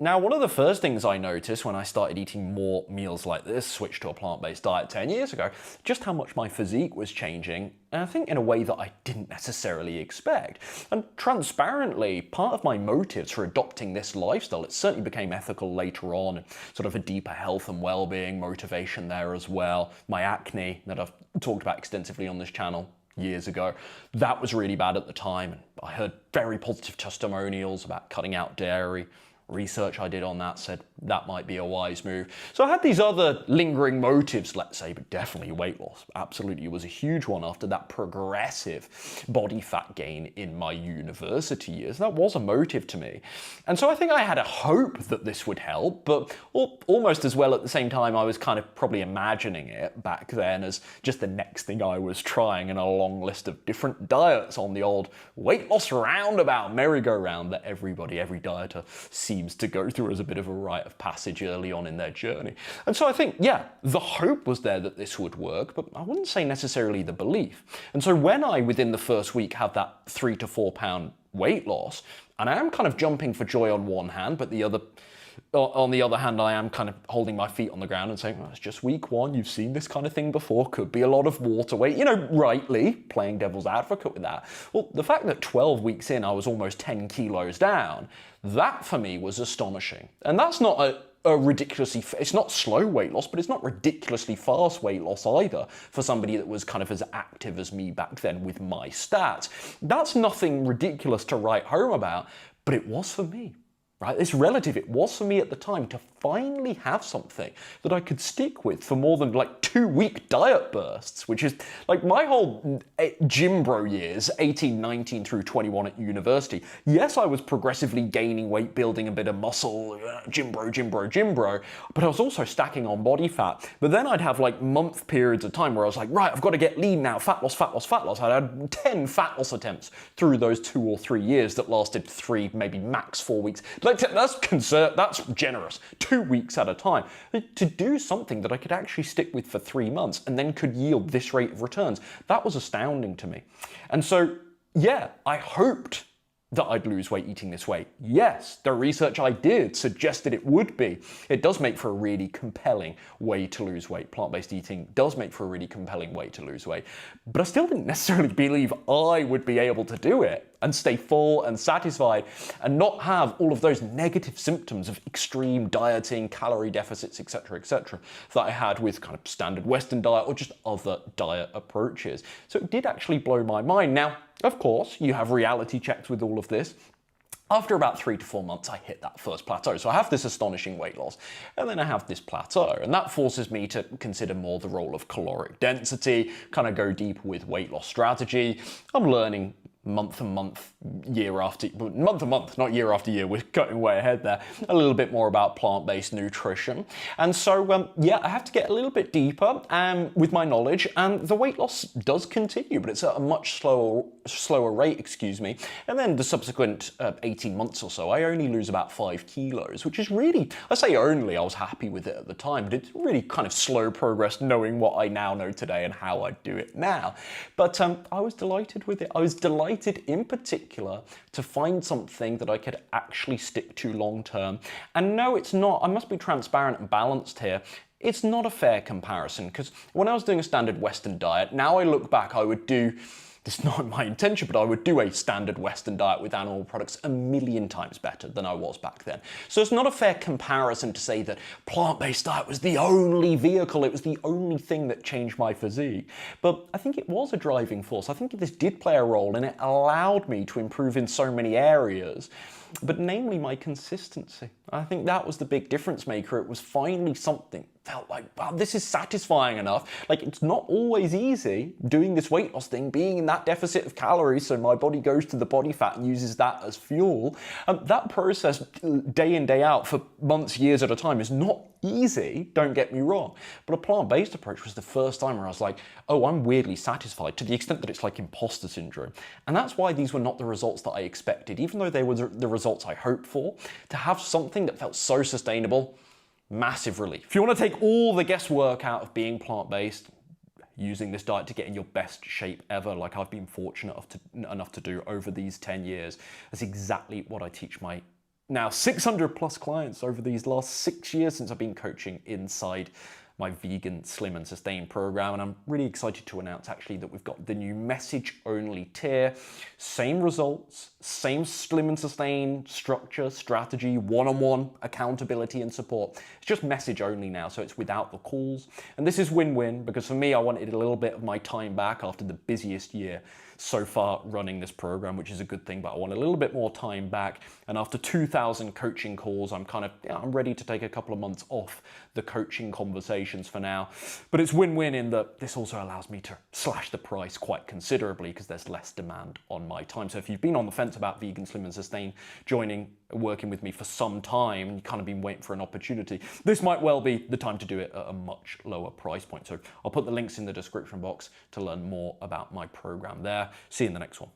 Now, one of the first things I noticed when I started eating more meals like this, switched to a plant-based diet 10 years ago, just how much my physique was changing, and I think in a way that I didn't necessarily expect. And transparently, part of my motives for adopting this lifestyle, it certainly became ethical later on, and sort of a deeper health and well-being motivation there as well. My acne that I've talked about extensively on this channel years ago, that was really bad at the time, and I heard very positive testimonials about cutting out dairy. Research I did on that said that might be a wise move. So I had these other lingering motives, let's say, but definitely weight loss. Absolutely, it was a huge one after that progressive body fat gain in my university years. That was a motive to me. And so I think I had a hope that this would help, but almost as well at the same time, I was kind of probably imagining it back then as just the next thing I was trying in a long list of different diets on the old weight loss roundabout merry-go-round that every dieter sees to go through as a bit of a rite of passage early on in their journey. And so I think, yeah, the hope was there that this would work, but I wouldn't say necessarily the belief. And so when I, within the first week, have that 3 to 4 pound weight loss, and I am kind of jumping for joy on one hand, but on the other hand, I am kind of holding my feet on the ground and saying, well, it's just week one, you've seen this kind of thing before, could be a lot of water weight, rightly playing devil's advocate with that. Well, the fact that 12 weeks in, I was almost 10 kilos down, that for me was astonishing. And that's not a ridiculously, it's not slow weight loss, but it's not ridiculously fast weight loss either for somebody that was kind of as active as me back then with my stats. That's nothing ridiculous to write home about, but it was for me. Right? It's relative. It was for me at the time to finally have something that I could stick with for more than like 2-week diet bursts, which is like my whole gym bro years, 18, 19 through 21 at university. Yes, I was progressively gaining weight, building a bit of muscle, gym bro, but I was also stacking on body fat. But then I'd have like month periods of time where I was like, right, I've got to get lean now, fat loss. I had 10 fat loss attempts through those 2 or 3 years that lasted 3, maybe max 4 weeks. That's generous. 2 weeks at a time. To do something that I could actually stick with for 3 months and then could yield this rate of returns, that was astounding to me. And so, yeah, I hoped that I'd lose weight eating this way. Yes, the research I did suggested it would be. It does make for a really compelling way to lose weight. Plant-based eating does make for a really compelling way to lose weight. But I still didn't necessarily believe I would be able to do it and stay full and satisfied and not have all of those negative symptoms of extreme dieting, calorie deficits, etc., that I had with kind of standard Western diet or just other diet approaches. So it did actually blow my mind. Now, of course, you have reality checks with all of this. After about 3 to 4 months, I hit that first plateau. So I have this astonishing weight loss, and then I have this plateau, and that forces me to consider more the role of caloric density, kind of go deeper with weight loss strategy. I'm learning month and month, not year after year, we're cutting way ahead there, a little bit more about plant-based nutrition. And so, yeah, I have to get a little bit deeper with my knowledge, and the weight loss does continue, but it's at a much slower rate, and then the subsequent 18 months or so, I only lose about 5 kilos, which is really, I say only, I was happy with it at the time, but it's really kind of slow progress knowing what I now know today and how I do it now. But I was delighted with it. I was delighted in particular to find something that I could actually stick to long term. And no, it's not, I must be transparent and balanced here. It's not a fair comparison, because when I was doing a standard Western diet, now I look back, I would do, this is not my intention, but I would do a standard Western diet with animal products 1,000,000 times better than I was back then. So it's not a fair comparison to say that plant-based diet was the only vehicle, it was the only thing that changed my physique. But I think it was a driving force. I think this did play a role, and it allowed me to improve in so many areas, but namely my consistency. I think that was the big difference maker. It was finally something felt like, wow, this is satisfying enough. Like, it's not always easy doing this weight loss thing, being in that deficit of calories, so my body goes to the body fat and uses that as fuel. That process, day in, day out, for months, years at a time, is not easy, don't get me wrong. But a plant-based approach was the first time where I was like, oh, I'm weirdly satisfied, to the extent that it's like imposter syndrome. And that's why these were not the results that I expected, even though they were the results I hoped for. To have something that felt so sustainable, massive relief. If you want to take all the guesswork out of being plant-based, using this diet to get in your best shape ever, like I've been fortunate enough to do over these 10 years, that's exactly what I teach my Now, 600 plus clients over these last 6 years since I've been coaching inside my vegan, slim and sustain program. And I'm really excited to announce actually that we've got the new message only tier. Same results, same slim and sustain structure, strategy, one-on-one accountability and support. It's just message only now, so it's without the calls. And this is win-win because for me, I wanted a little bit of my time back after the busiest year so far running this program, which is a good thing, but I want a little bit more time back. And after 2,000 coaching calls, I'm I'm ready to take a couple of months off the coaching conversations for now. But it's win-win in that this also allows me to slash the price quite considerably because there's less demand on my time. So if you've been on the fence about vegan, slim and sustain, working with me for some time, and you've kind of been waiting for an opportunity, this might well be the time to do it at a much lower price point. So I'll put the links in the description box to learn more about my program there. See you in the next one.